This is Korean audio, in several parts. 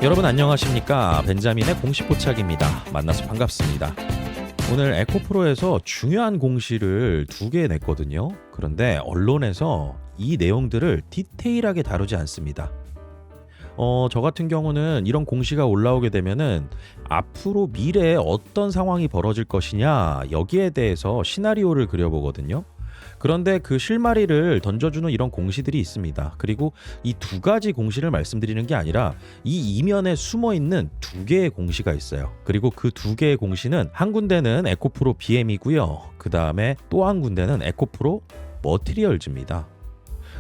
여러분 안녕하십니까? 벤자민의 공시 포착입니다. 만나서 반갑습니다. 오늘 에코프로에서 중요한 공시를 2개 냈거든요. 그런데 언론에서 이 내용들을 디테일하게 다루지 않습니다. 저 같은 경우는 이런 공시가 올라오게 되면은 앞으로 미래에 어떤 상황이 벌어질 것이냐 여기에 대해서 시나리오를 그려보거든요. 그런데 그 실마리를 던져주는 이런 공시들이 있습니다. 그리고 이 2가지 공시를 말씀드리는 게 아니라 이 이면에 숨어있는 2개의 공시가 있어요. 그리고 그 2개의 공시는 한 군데는 에코프로 BM이고요. 그 다음에 또 한 군데는 에코프로 머티리얼즈입니다.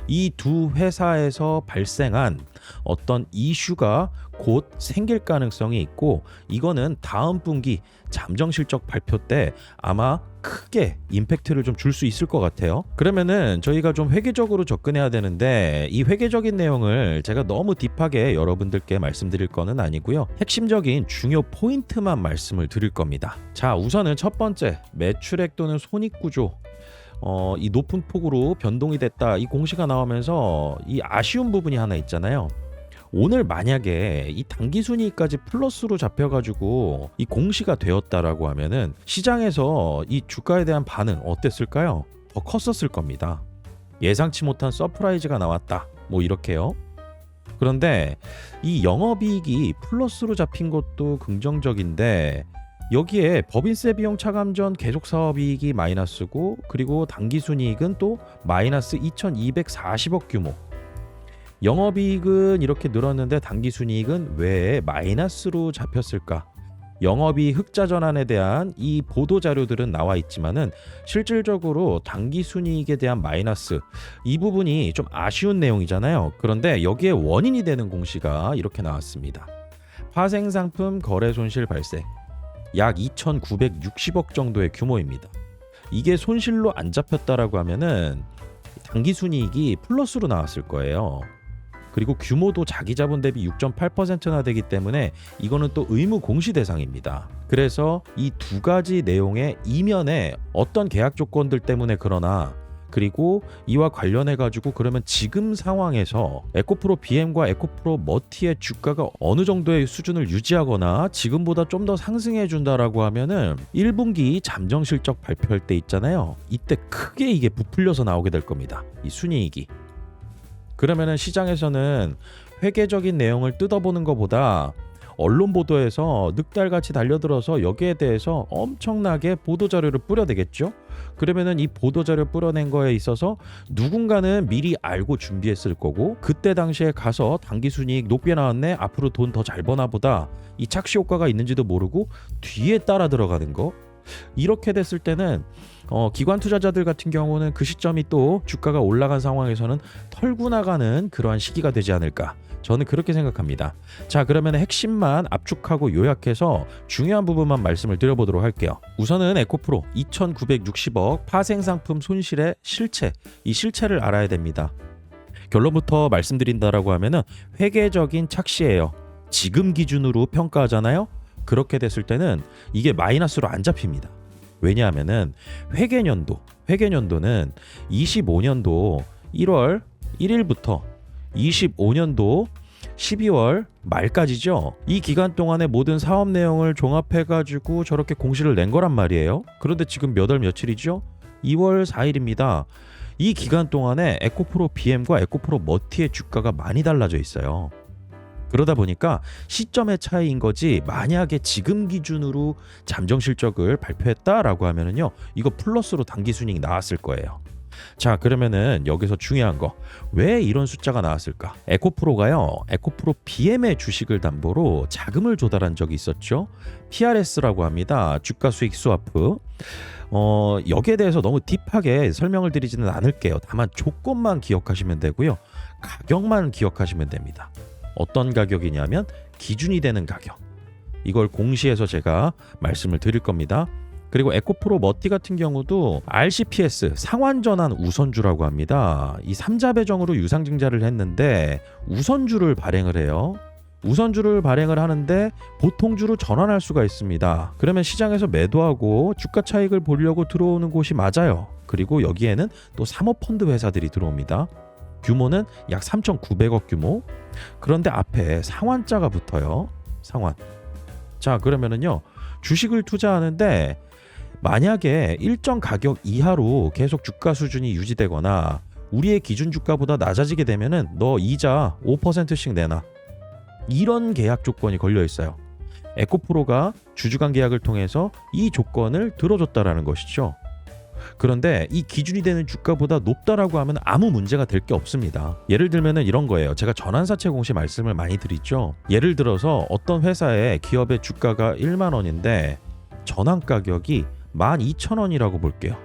이 두 회사에서 발생한 어떤 이슈가 곧 생길 가능성이 있고, 이거는 다음 분기 잠정실적 발표 때 아마 크게 임팩트를 좀 줄 수 있을 것 같아요. 그러면은 저희가 좀 회계적으로 접근해야 되는데, 이 회계적인 내용을 제가 너무 딥하게 여러분들께 말씀드릴 거는 아니고요. 핵심적인 중요 포인트만 말씀을 드릴 겁니다. 자, 우선은 첫 번째, 매출액 또는 손익구조. 이 높은 폭으로 변동이 됐다, 이 공시가 나오면서 이 아쉬운 부분이 하나 있잖아요. 오늘 만약에 이 당기순이익까지 플러스로 잡혀가지고 이 공시가 되었다라고 하면은 시장에서 이 주가에 대한 반응 어땠을까요? 더 컸었을 겁니다. 예상치 못한 서프라이즈가 나왔다, 뭐 이렇게요. 그런데 이 영업이익이 플러스로 잡힌 것도 긍정적인데, 여기에 법인세 비용 차감 전 계속 사업이익이 마이너스고, 그리고 당기순이익은 또 마이너스 2240억 규모. 영업이익은 이렇게 늘었는데 당기순이익은 왜 마이너스로 잡혔을까? 영업이익 흑자 전환에 대한 이 보도 자료들은 나와 있지만은 실질적으로 당기순이익에 대한 마이너스, 이 부분이 좀 아쉬운 내용이잖아요. 그런데 여기에 원인이 되는 공시가 이렇게 나왔습니다. 파생상품 거래 손실 발생. 약 2,960억 정도의 규모입니다. 이게 손실로 안 잡혔다라고 하면은 당기순이익이 플러스로 나왔을 거예요. 그리고 규모도 자기 자본 대비 6.8%나 되기 때문에 이거는 또 의무 공시 대상입니다. 그래서 이 2가지 내용의 이면에 어떤 계약 조건들 때문에 그러나, 그리고 이와 관련해 가지고 그러면 지금 상황에서 에코프로 BM과 에코프로 머티의 주가가 어느 정도의 수준을 유지하거나 지금보다 좀 더 상승해 준다라고 하면은 1분기 잠정 실적 발표할 때 있잖아요. 이때 크게 이게 부풀려서 나오게 될 겁니다. 이 순이익이. 그러면은 시장에서는 회계적인 내용을 뜯어보는 것보다 언론 보도에서 늑달같이 달려들어서 여기에 대해서 엄청나게 보도자료를 뿌려대겠죠. 그러면은 이 보도자료 뿌려낸 거에 있어서 누군가는 미리 알고 준비했을 거고, 그때 당시에 가서 당기순이익 높게 나왔네, 앞으로 돈 더 잘 버나 보다, 이 착시 효과가 있는지도 모르고 뒤에 따라 들어가는 거. 이렇게 됐을 때는 기관 투자자들 같은 경우는 그 시점이 또 주가가 올라간 상황에서는 털고 나가는 그러한 시기가 되지 않을까, 저는 그렇게 생각합니다. 자, 그러면 핵심만 압축하고 요약해서 중요한 부분만 말씀을 드려보도록 할게요. 우선은 에코프로 2,960억 파생상품 손실의 실체, 이 실체를 알아야 됩니다. 결론부터 말씀드린다라고 하면은 회계적인 착시예요. 지금 기준으로 평가하잖아요. 그렇게 됐을 때는 이게 마이너스로 안 잡힙니다. 왜냐하면은 회계년도는 25년도 1월 1일부터 25년도 12월 말까지죠. 이 기간 동안의 모든 사업 내용을 종합해가지고 저렇게 공시를 낸 거란 말이에요. 그런데 지금 몇 월 며칠이죠? 2월 4일입니다. 이 기간 동안에 에코프로 BM과 에코프로 머티의 주가가 많이 달라져 있어요. 그러다 보니까 시점의 차이인 거지, 만약에 지금 기준으로 잠정 실적을 발표했다라고 하면은요, 이거 플러스로 당기순이익 나왔을 거예요. 자, 그러면은 여기서 중요한 거, 왜 이런 숫자가 나왔을까? 에코프로가요, 에코프로 BM의 주식을 담보로 자금을 조달한 적이 있었죠. PRS라고 합니다. 주가 수익 스와프. 여기에 대해서 너무 딥하게 설명을 드리지는 않을게요. 다만 조건만 기억하시면 되고요. 가격만 기억하시면 됩니다. 어떤 가격이냐면 기준이 되는 가격. 이걸 공시에서 제가 말씀을 드릴 겁니다. 그리고 에코프로 머티 같은 경우도 RCPS 상환전환 우선주라고 합니다. 이 3자 배정으로 유상증자를 했는데 우선주를 발행을 해요. 우선주를 발행을 하는데 보통주로 전환할 수가 있습니다. 그러면 시장에서 매도하고 주가 차익을 보려고 들어오는 곳이 맞아요. 그리고 여기에는 또 사모펀드 회사들이 들어옵니다. 규모는 약 3,900억 규모. 그런데 앞에 상환자가 붙어요. 상환. 자, 그러면은요. 주식을 투자하는데 만약에 일정 가격 이하로 계속 주가 수준이 유지되거나 우리의 기준 주가보다 낮아지게 되면은 너 이자 5%씩 내놔. 이런 계약 조건이 걸려 있어요. 에코프로가 주주간 계약을 통해서 이 조건을 들어줬다라는 것이죠. 그런데 이 기준이 되는 주가보다 높다라고 하면 아무 문제가 될 게 없습니다. 예를 들면은 이런 거예요. 제가 전환사채 공시 말씀을 많이 드리죠. 예를 들어서 어떤 회사의 기업의 주가가 1만 원인데 전환 가격이 12,000원이라고 볼게요.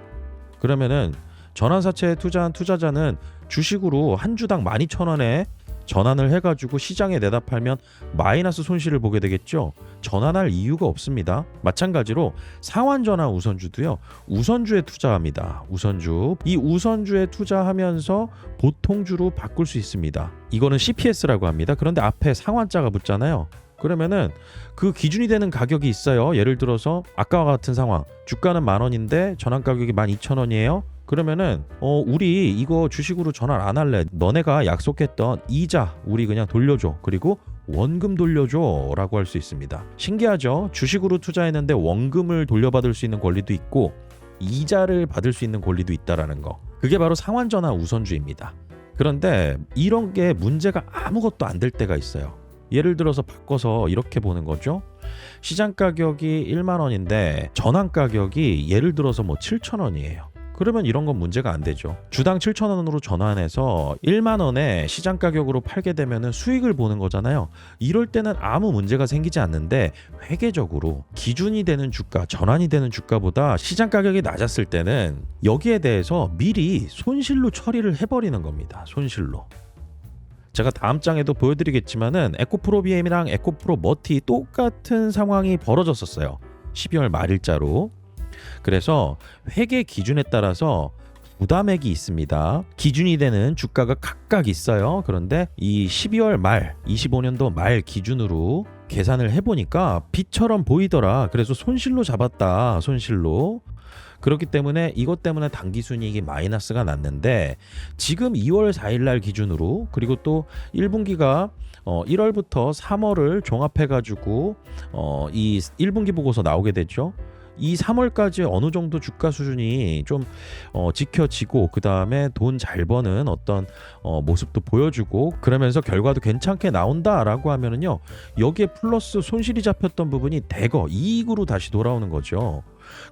그러면은 전환사채에 투자한 투자자는 주식으로 한 주당 12,000원에 전환을 해가지고 시장에 내다 팔면 마이너스 손실을 보게 되겠죠. 전환할 이유가 없습니다. 마찬가지로 상환전환 우선주도요. 우선주에 투자합니다. 우선주. 이 우선주에 투자하면서 보통주로 바꿀 수 있습니다. 이거는 CPS라고 합니다. 그런데 앞에 상환자가 붙잖아요. 그러면은 그 기준이 되는 가격이 있어요. 예를 들어서 아까와 같은 상황. 주가는 10,000원인데 전환 가격이 12,000원이에요. 그러면은 우리 이거 주식으로 전환 안 할래. 너네가 약속했던 이자 우리 그냥 돌려줘. 그리고 원금 돌려줘 라고 할 수 있습니다. 신기하죠? 주식으로 투자했는데 원금을 돌려받을 수 있는 권리도 있고 이자를 받을 수 있는 권리도 있다라는 거. 그게 바로 상환전환 우선주입니다. 그런데 이런 게 문제가 아무것도 안 될 때가 있어요. 예를 들어서 바꿔서 이렇게 보는 거죠. 시장 가격이 1만 원인데 전환 가격이 예를 들어서 7,000원이에요. 그러면 이런 건 문제가 안 되죠. 주당 7,000원으로 전환해서 1만 원에 시장 가격으로 팔게 되면 수익을 보는 거잖아요. 이럴 때는 아무 문제가 생기지 않는데 회계적으로 기준이 되는 주가, 전환이 되는 주가보다 시장 가격이 낮았을 때는 여기에 대해서 미리 손실로 처리를 해버리는 겁니다. 손실로. 제가 다음 장에도 보여드리겠지만은 에코프로 BM이랑 에코프로 머티 똑같은 상황이 벌어졌었어요. 12월 말일자로. 그래서 회계 기준에 따라서 부담액이 있습니다. 기준이 되는 주가가 각각 있어요. 그런데 이 12월 말 25년도 말 기준으로 계산을 해보니까 빚처럼 보이더라. 그래서 손실로 잡았다. 손실로. 그렇기 때문에 이것 때문에 당기순이익이 마이너스가 났는데 지금 2월 4일 날 기준으로 그리고 또 1분기가 1월부터 3월을 종합해가지고 이 1분기 보고서 나오게 됐죠. 이 3월까지 어느 정도 주가 수준이 좀 지켜지고 그 다음에 돈 잘 버는 어떤 모습도 보여주고 그러면서 결과도 괜찮게 나온다라고 하면은요 여기에 플러스 손실이 잡혔던 부분이 대거 이익으로 다시 돌아오는 거죠.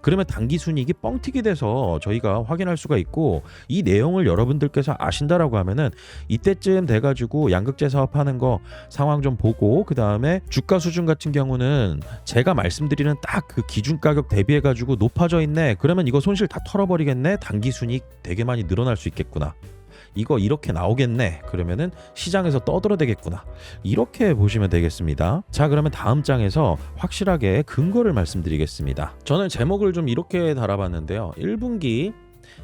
그러면 당기순이익이 뻥튀기 돼서 저희가 확인할 수가 있고 이 내용을 여러분들께서 아신다라고 하면은 이때쯤 돼가지고 양극재 사업하는 거 상황 좀 보고 그 다음에 주가 수준 같은 경우는 제가 말씀드리는 딱 그 기준 가격 대비해가지고 높아져 있네. 그러면 이거 손실 다 털어버리겠네. 당기순이익 되게 많이 늘어날 수 있겠구나. 이거 이렇게 나오겠네. 그러면은 시장에서 떠들어대겠구나. 이렇게 보시면 되겠습니다. 자, 그러면 다음 장에서 확실하게 근거를 말씀드리겠습니다. 저는 제목을 좀 이렇게 달아봤는데요. 1분기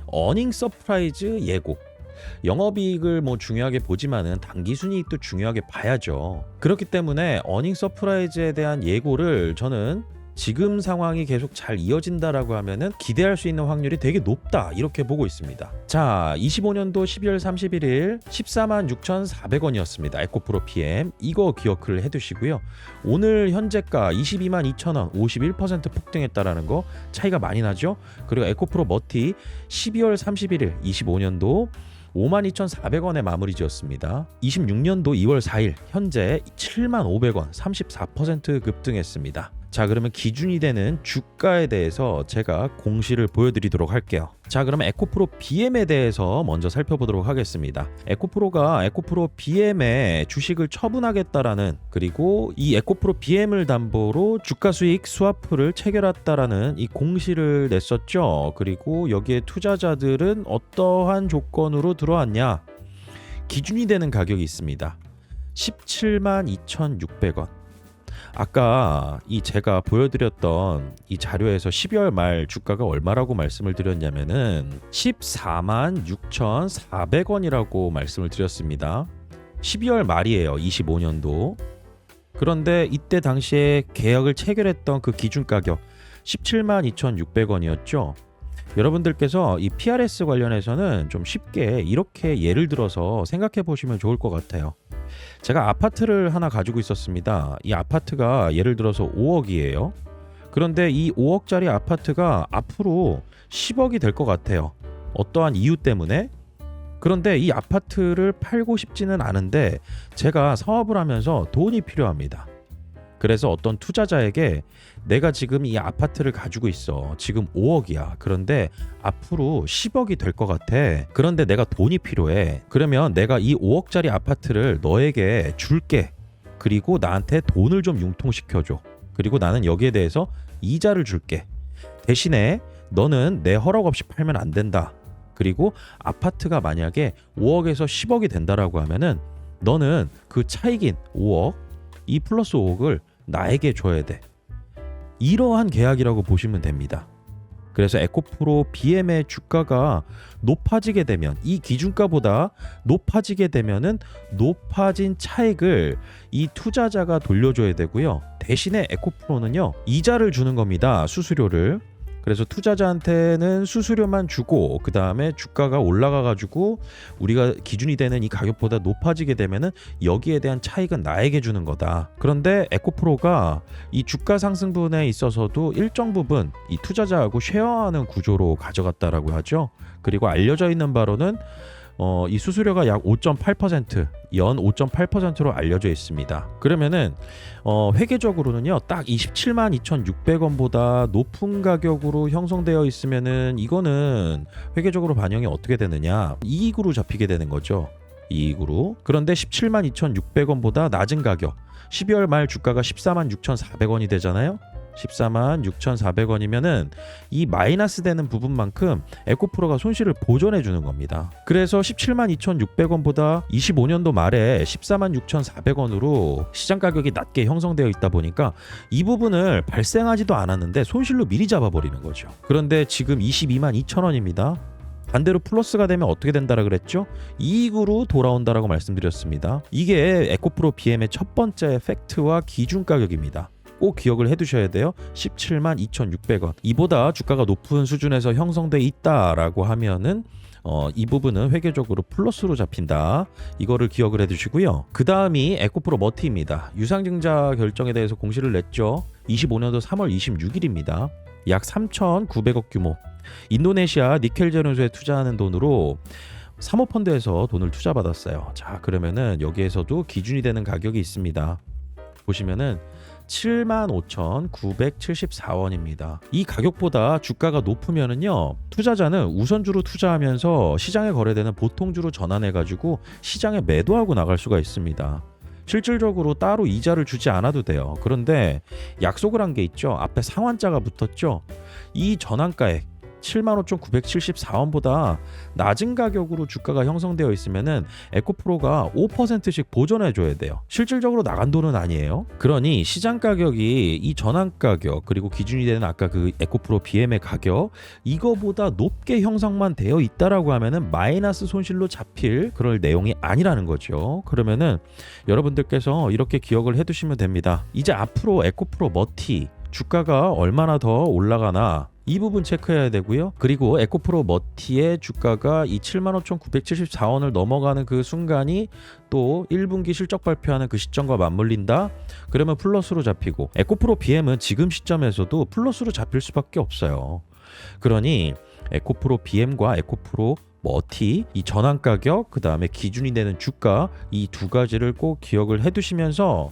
어닝 서프라이즈 예고. 영업이익을 중요하게 보지만은 당기순이익도 중요하게 봐야죠. 그렇기 때문에 어닝 서프라이즈에 대한 예고를 저는 지금 상황이 계속 잘 이어진다라고 하면은 기대할 수 있는 확률이 되게 높다 이렇게 보고 있습니다. 자, 25년도 12월 31일 146,400원이었습니다. 에코프로 PM 이거 기억을 해두시고요. 오늘 현재가 222,000원 51% 폭등했다라는 거 차이가 많이 나죠. 그리고 에코프로 머티 12월 31일 25년도 52,400원에 마무리 지었습니다. 26년도 2월 4일 현재 75,500원 34% 급등했습니다. 자, 그러면 기준이 되는 주가에 대해서 제가 공시를 보여드리도록 할게요. 자, 그러면 에코프로 BM에 대해서 먼저 살펴보도록 하겠습니다. 에코프로가 에코프로 BM에 주식을 처분하겠다라는 그리고 이 에코프로 BM을 담보로 주가 수익 스와프를 체결했다라는 이 공시를 냈었죠. 그리고 여기에 투자자들은 어떠한 조건으로 들어왔냐? 기준이 되는 가격이 있습니다. 172,600원. 아까 이 제가 보여드렸던 이 자료에서 12월 말 주가가 얼마라고 말씀을 드렸냐면은 146,400원이라고 말씀을 드렸습니다. 12월 말이에요. 25년도. 그런데 이때 당시에 계약을 체결했던 그 기준 가격 172,600원이었죠. 여러분들께서 이 PRS 관련해서는 좀 쉽게 이렇게 예를 들어서 생각해 보시면 좋을 것 같아요. 제가 아파트를 하나 가지고 있었습니다. 이 아파트가 예를 들어서 5억이에요. 그런데 이 5억짜리 아파트가 앞으로 10억이 될 것 같아요. 어떠한 이유 때문에? 그런데 이 아파트를 팔고 싶지는 않은데 제가 사업을 하면서 돈이 필요합니다. 그래서 어떤 투자자에게 내가 지금 이 아파트를 가지고 있어. 지금 5억이야. 그런데 앞으로 10억이 될 것 같아. 그런데 내가 돈이 필요해. 그러면 내가 이 5억짜리 아파트를 너에게 줄게. 그리고 나한테 돈을 좀 융통시켜줘. 그리고 나는 여기에 대해서 이자를 줄게. 대신에 너는 내 허락 없이 팔면 안 된다. 그리고 아파트가 만약에 5억에서 10억이 된다라고 하면은 너는 그 차익인 5억, 이 플러스 5억을 나에게 줘야 돼. 이러한 계약이라고 보시면 됩니다. 그래서 에코프로 BM의 주가가 높아지게 되면 이 기준가보다 높아지게 되면은 높아진 차익을 이 투자자가 돌려줘야 되고요. 대신에 에코프로는요, 이자를 주는 겁니다. 수수료를. 그래서 투자자한테는 수수료만 주고 그 다음에 주가가 올라가 가지고 우리가 기준이 되는 이 가격보다 높아지게 되면은 여기에 대한 차익은 나에게 주는 거다. 그런데 에코프로가 이 주가 상승분에 있어서도 일정 부분 이 투자자하고 쉐어하는 구조로 가져갔다라고 하죠. 그리고 알려져 있는 바로는 이 수수료가 약 5.8%, 연 5.8%로 알려져 있습니다. 그러면은 회계적으로는요, 딱 27만 2,600원보다 높은 가격으로 형성되어 있으면은 이거는 회계적으로 반영이 어떻게 되느냐? 이익으로 잡히게 되는 거죠. 이익으로. 그런데 17만 2,600원보다 낮은 가격, 12월 말 주가가 14만 6,400원이 되잖아요. 14만 6,400원이면은 이 마이너스 되는 부분만큼 에코프로가 손실을 보전해 주는 겁니다. 그래서 17만 2,600원보다 25년도 말에 14만 6,400원으로 시장 가격이 낮게 형성되어 있다 보니까 이 부분을 발생하지도 않았는데 손실로 미리 잡아버리는 거죠. 그런데 지금 22만 2,000원입니다. 반대로 플러스가 되면 어떻게 된다라 그랬죠? 이익으로 돌아온다라고 말씀드렸습니다. 이게 에코프로 BM의 첫 번째 팩트와 기준 가격입니다. 꼭 기억을 해두셔야 돼요. 17만 2,600원. 이보다 주가가 높은 수준에서 형성돼 있다라고 하면은 이 부분은 회계적으로 플러스로 잡힌다. 이거를 기억을 해두시고요. 그 다음이 에코프로 머티입니다. 유상증자 결정에 대해서 공시를 냈죠. 25년도 3월 26일입니다. 약 3,900억 규모. 인도네시아 니켈 제련소에 투자하는 돈으로 사모펀드에서 돈을 투자받았어요. 자, 그러면은 여기에서도 기준이 되는 가격이 있습니다. 보시면은 75,974원입니다. 이 가격보다 주가가 높으면은요, 투자자는 우선주로 투자하면서 시장에 거래되는 보통주로 전환해가지고 시장에 매도하고 나갈 수가 있습니다. 실질적으로 따로 이자를 주지 않아도 돼요. 그런데 약속을 한 게 있죠. 앞에 상환자가 붙었죠. 이 전환가액 75,974원보다 낮은 가격으로 주가가 형성되어 있으면은 에코프로가 5%씩 보전해 줘야 돼요. 실질적으로 나간 돈은 아니에요. 그러니 시장 가격이 이 전환 가격 그리고 기준이 되는 아까 그 에코프로 BM의 가격 이거보다 높게 형성만 되어 있다라고 하면은 마이너스 손실로 잡힐 그럴 내용이 아니라는 거죠. 그러면은 여러분들께서 이렇게 기억을 해두시면 됩니다. 이제 앞으로 에코프로 머티 주가가 얼마나 더 올라가나 이 부분 체크해야 되고요. 그리고 에코프로 머티의 주가가 이 75,974원을 넘어가는 그 순간이 또 1분기 실적 발표하는 그 시점과 맞물린다? 그러면 플러스로 잡히고 에코프로 BM은 지금 시점에서도 플러스로 잡힐 수밖에 없어요. 그러니 에코프로 BM과 에코프로 머티, 이 전환 가격, 그 다음에 기준이 되는 주가 이 두 가지를 꼭 기억을 해두시면서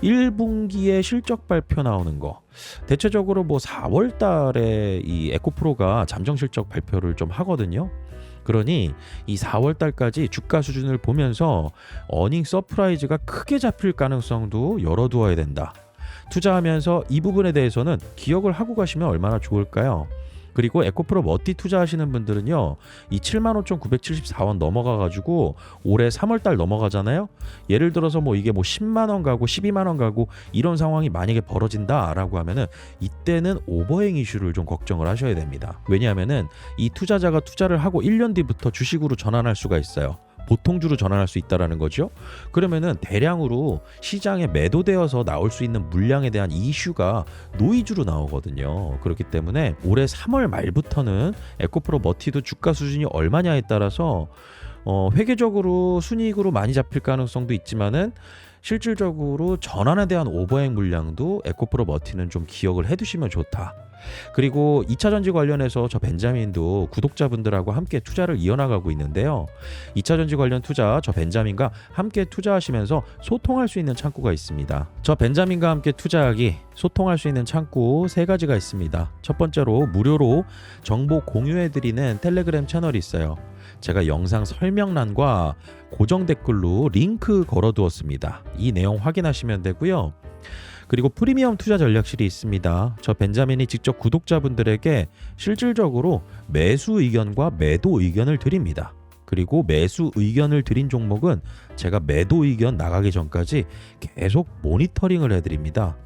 1분기에 실적 발표 나오는 거 대체적으로 뭐 4월 달에 이 에코프로가 잠정 실적 발표를 좀 하거든요. 그러니 이 4월 달까지 주가 수준을 보면서 어닝 서프라이즈가 크게 잡힐 가능성도 열어두어야 된다. 투자하면서 이 부분에 대해서는 기억을 하고 가시면 얼마나 좋을까요? 그리고 에코프로 머티 투자하시는 분들은요, 이 75,974원 넘어가가지고 올해 3월달 넘어가잖아요. 예를 들어서 뭐 이게 뭐 10만 원 가고 12만 원 가고 이런 상황이 만약에 벌어진다라고 하면은 이때는 오버행 이슈를 좀 걱정을 하셔야 됩니다. 왜냐하면은 이 투자자가 투자를 하고 1년 뒤부터 주식으로 전환할 수가 있어요. 보통주로 전환할 수 있다라는 거죠. 그러면은 대량으로 시장에 매도되어서 나올 수 있는 물량에 대한 이슈가 노이즈로 나오거든요. 그렇기 때문에 올해 3월 말부터는 에코프로 머티도 주가 수준이 얼마냐에 따라서 회계적으로 순이익으로 많이 잡힐 가능성도 있지만은 실질적으로 전환에 대한 오버행 물량도 에코프로 머티는 좀 기억을 해두시면 좋다. 그리고 2차전지 관련해서 저 벤자민도 구독자분들하고 함께 투자를 이어나가고 있는데요. 2차전지 관련 투자 저 벤자민과 함께 투자하시면서 소통할 수 있는 창구가 있습니다. 저 벤자민과 함께 투자하기, 소통할 수 있는 창구 3가지가 있습니다. 첫 번째로 무료로 정보 공유해드리는 텔레그램 채널이 있어요. 제가 영상 설명란과 고정 댓글로 링크 걸어두었습니다. 이 내용 확인하시면 되고요. 그리고 프리미엄 투자 전략실이 있습니다. 저 벤자민이 직접 구독자분들에게 실질적으로 매수 의견과 매도 의견을 드립니다. 그리고 매수 의견을 드린 종목은 제가 매도 의견 나가기 전까지 계속 모니터링을 해드립니다.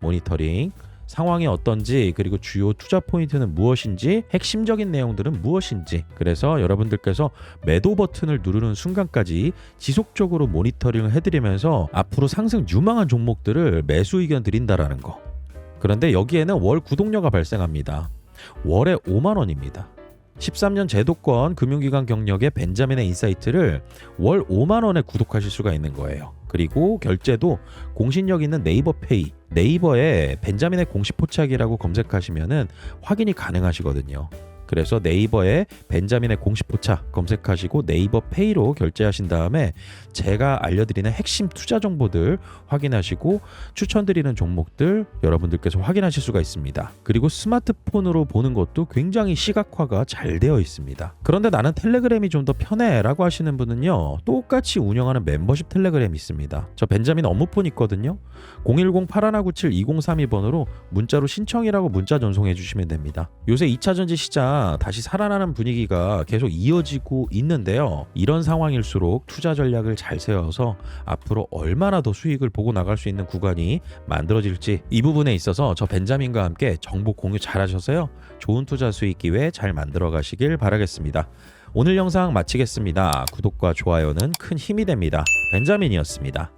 모니터링, 상황이 어떤지, 그리고 주요 투자 포인트는 무엇인지, 핵심적인 내용들은 무엇인지, 그래서 여러분들께서 매도 버튼을 누르는 순간까지 지속적으로 모니터링을 해드리면서 앞으로 상승 유망한 종목들을 매수 의견 드린다라는 거. 그런데 여기에는 월 구독료가 발생합니다. 월에 5만 원입니다. 13년 제도권 금융기관 경력의 벤자민의 인사이트를 월 5만 원에 구독하실 수가 있는 거예요. 그리고 결제도 공신력 있는 네이버 페이, 네이버에 벤자민의 공식 포착이라고 검색하시면은 확인이 가능하시거든요. 그래서 네이버에 벤자민의 공식 포착 검색하시고 네이버 페이로 결제하신 다음에 제가 알려드리는 핵심 투자 정보들 확인하시고 추천드리는 종목들 여러분들께서 확인하실 수가 있습니다. 그리고 스마트폰으로 보는 것도 굉장히 시각화가 잘 되어 있습니다. 그런데 나는 텔레그램이 좀 더 편해 라고 하시는 분은요, 똑같이 운영하는 멤버십 텔레그램이 있습니다. 저 벤자민 업무폰 있거든요. 010-8197-2032번으로 문자로 신청이라고 문자 전송해 주시면 됩니다. 요새 2차전지 시장 다시 살아나는 분위기가 계속 이어지고 있는데요. 이런 상황일수록 투자 전략을 잘 세워서 앞으로 얼마나 더 수익을 보고 나갈 수 있는 구간이 만들어질지, 이 부분에 있어서 저 벤자민과 함께 정보 공유 잘 하셔서요, 좋은 투자 수익 기회 잘 만들어 가시길 바라겠습니다. 오늘 영상 마치겠습니다. 구독과 좋아요는 큰 힘이 됩니다. 벤자민이었습니다.